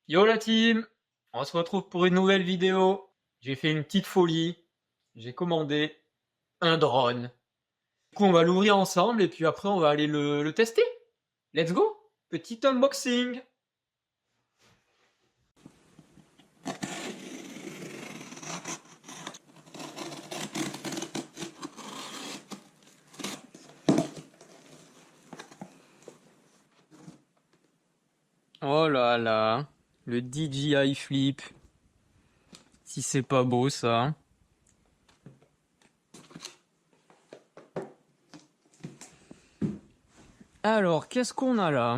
Yo la team, on se retrouve pour une nouvelle vidéo. J'ai fait une petite folie. J'ai commandé un drone. Du coup, on va l'ouvrir ensemble et puis après, on va aller le tester. Let's go! Petit unboxing. Oh là là, le DJI Flip. Si c'est pas beau ça. Alors, qu'est-ce qu'on a là?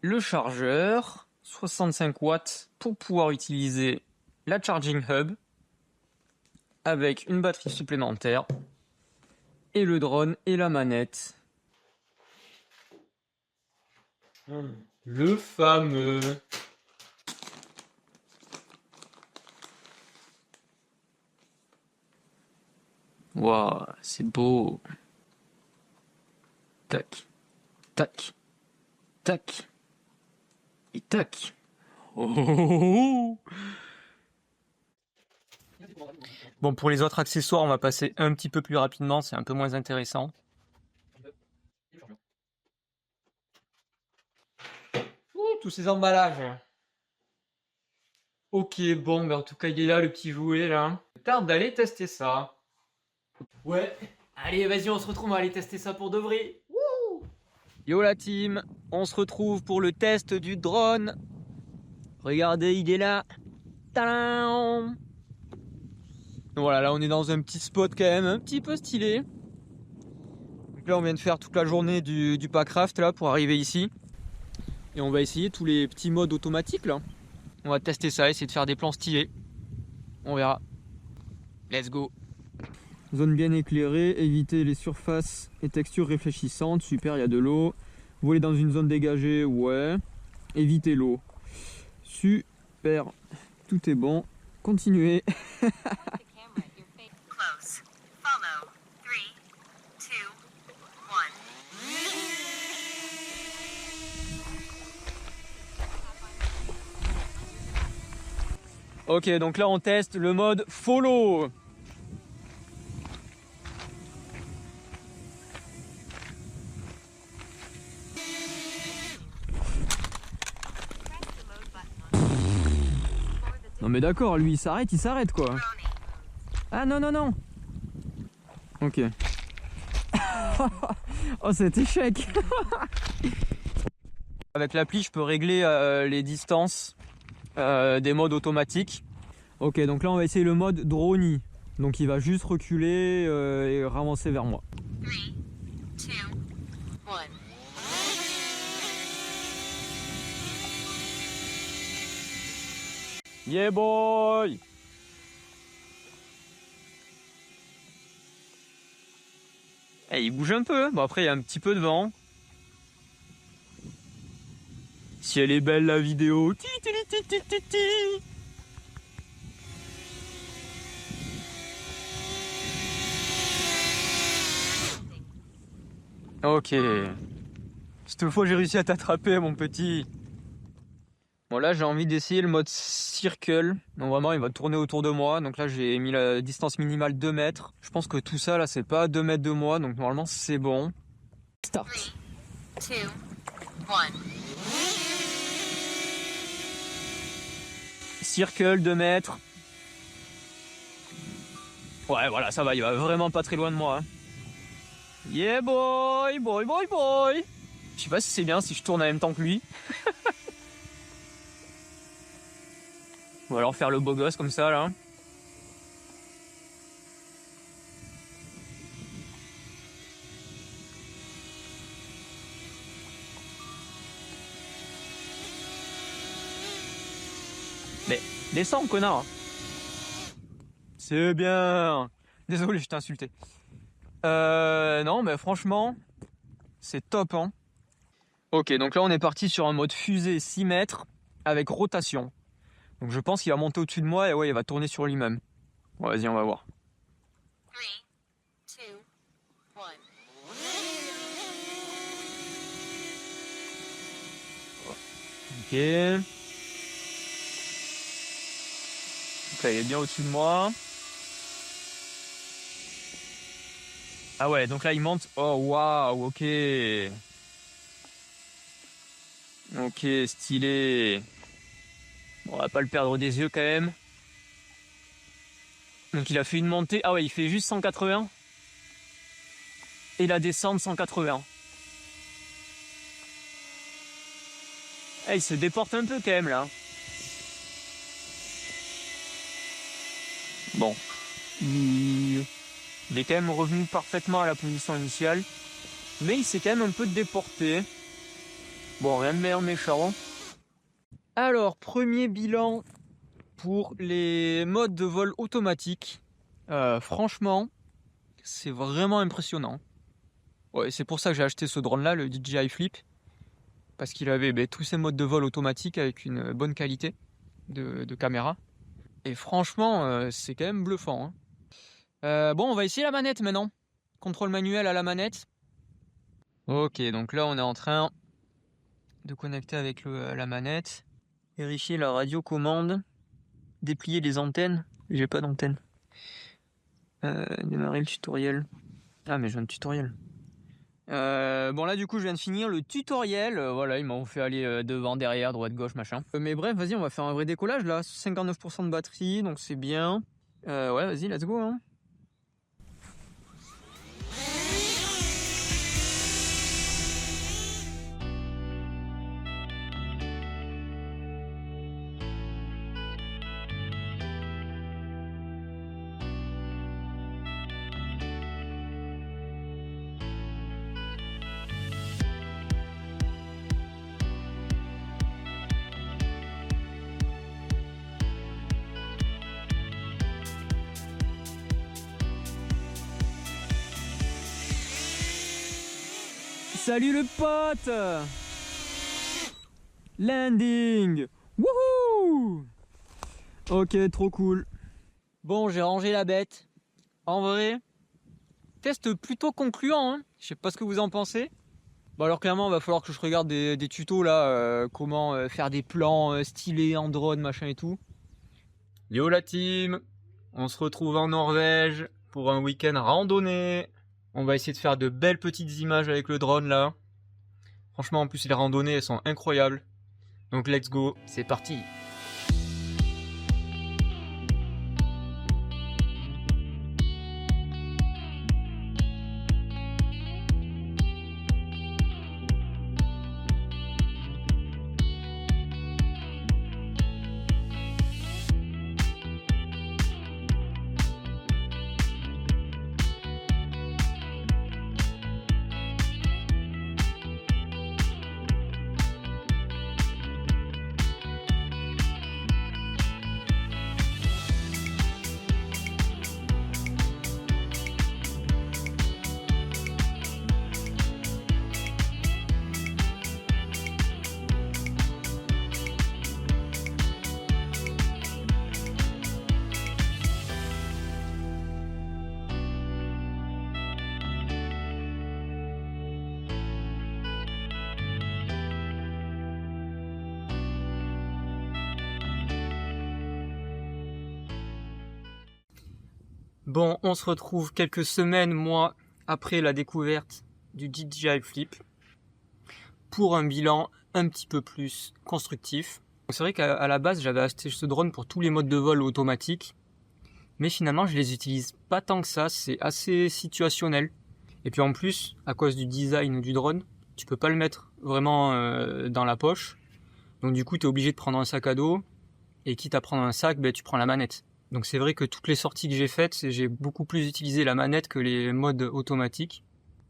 Le chargeur, 65 watts pour pouvoir utiliser la Charging Hub avec une batterie supplémentaire et le drone et la manette. Le fameux. Waouh, c'est beau. Tac, tac, tac, et tac. Oh, oh, oh, oh. Bon, pour les autres accessoires, on va passer un petit peu plus rapidement, c'est un peu moins intéressant. Ouh, tous ces emballages. Ok, bon, mais en tout cas, il est là, le petit jouet, là. Tarde d'aller tester ça. Ouais. Allez, vas-y, on se retrouve, on va aller tester ça pour de vrai. Wouh. Yo la team, on se retrouve pour le test du drone. Regardez, il est là. Tadam. Voilà, là on est dans un petit spot quand même un petit peu stylé. Donc là on vient de faire toute la journée du Packraft là pour arriver ici. Et on va essayer tous les petits modes automatiques là. On va tester ça, essayer de faire des plans stylés. On verra. Let's go. Zone bien éclairée, éviter les surfaces et textures réfléchissantes. Super, il y a de l'eau. Voler dans une zone dégagée, ouais. Éviter l'eau. Super, tout est bon. Continuez. Close. Follow. 3, 2, 1. Ok, donc là on teste le mode follow. Non mais d'accord, lui il s'arrête quoi. Ah non non non. Ok. Oh cet échec. Avec l'appli je peux régler les distances des modes automatiques. Ok, donc là on va essayer le mode drone. Donc il va juste reculer et ravancer vers moi. 3, 2, 1. Yeah boy. Eh, il bouge un peu. Bon après il y a un petit peu de vent. Si elle est belle la vidéo. Ti, ti, ti, ti, ti, ti. Ok. Cette fois j'ai réussi à t'attraper mon petit. Bon là j'ai envie d'essayer le mode circle. Donc vraiment il va tourner autour de moi. Donc là j'ai mis la distance minimale 2 mètres. Je pense que tout ça là c'est pas à 2 mètres de moi. Donc normalement c'est bon. Start. 3, 2, 1. Circle 2 mètres. Ouais voilà ça va, il va vraiment pas très loin de moi. Yeah boy, boy, boy, boy. Je sais pas si c'est bien si je tourne en même temps que lui. On va alors faire le beau gosse comme ça là. Mais descends connard. C'est bien. Désolé, je t'ai insulté. Non, mais franchement, c'est top, hein. Ok, donc là, on est parti sur un mode fusée 6 mètres avec rotation. Donc je pense qu'il va monter au-dessus de moi et ouais, il va tourner sur lui-même. Bon, vas-y, on va voir. 3, 2, 1. Ok. Donc là, il est bien au-dessus de moi. Ah ouais, donc là, il monte. Oh, waouh, ok. Ok, stylé. Bon, on va pas le perdre des yeux quand même. Donc il a fait une montée. Ah ouais, il fait juste 180. Et la descente 180. Eh, il se déporte un peu quand même là. Bon. Il est quand même revenu parfaitement à la position initiale. Mais il s'est quand même un peu déporté. Bon, rien de meilleur méchant. Alors, premier bilan pour les modes de vol automatiques. Franchement, c'est vraiment impressionnant. Ouais, c'est pour ça que j'ai acheté ce drone là, le DJI Flip. Parce qu'il avait tous ces modes de vol automatiques avec une bonne qualité de caméra. Et franchement, c'est quand même bluffant. Hein. Bon, on va essayer la manette maintenant. Contrôle manuel à la manette. Ok, donc là on est en train de connecter avec la manette. Vérifier la radiocommande. Déplier les antennes. J'ai pas d'antenne. Démarrer le tutoriel. Ah mais j'ai un tutoriel. Bon là du coup je viens de finir le tutoriel, voilà ils m'ont fait aller devant, derrière, droite, gauche, machin. Mais bref vas-y on va faire un vrai décollage là, 59% de batterie donc c'est bien. Ouais vas-y let's go hein. Salut le pote. Landing. Wouhou. Ok, trop cool. Bon, j'ai rangé la bête. En vrai, test plutôt concluant, hein. Je sais pas ce que vous en pensez. Bon alors clairement, il va falloir que je regarde des tutos là, comment faire des plans stylés en drone, machin et tout. Yo la team, on se retrouve en Norvège pour un week-end randonnée. On va essayer de faire de belles petites images avec le drone là. Franchement, en plus, les randonnées, elles sont incroyables. Donc, let's go, c'est parti. Bon, on se retrouve quelques semaines, mois, après la découverte du DJI Flip pour un bilan un petit peu plus constructif. C'est vrai qu'à la base, j'avais acheté ce drone pour tous les modes de vol automatiques, mais finalement, je les utilise pas tant que ça, c'est assez situationnel. Et puis en plus, à cause du design du drone, tu peux pas le mettre vraiment dans la poche. Donc du coup, tu es obligé de prendre un sac à dos, et quitte à prendre un sac, tu prends la manette. Donc c'est vrai que toutes les sorties que j'ai faites, j'ai beaucoup plus utilisé la manette que les modes automatiques.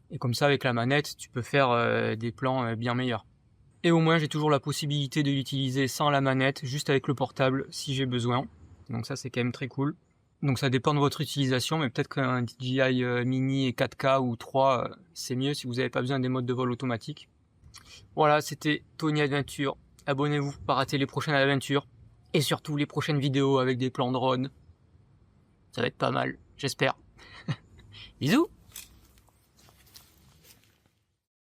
Et comme ça, avec la manette, tu peux faire des plans bien meilleurs. Et au moins, j'ai toujours la possibilité de l'utiliser sans la manette, juste avec le portable si j'ai besoin. Donc ça, c'est quand même très cool. Donc ça dépend de votre utilisation, mais peut-être qu'un DJI Mini et 4K ou 3, c'est mieux si vous n'avez pas besoin des modes de vol automatiques. Voilà, c'était Tony Adventure. Abonnez-vous pour pas rater les prochaines aventures. Et surtout les prochaines vidéos avec des plans drone. Ça va être pas mal, j'espère. Bisous!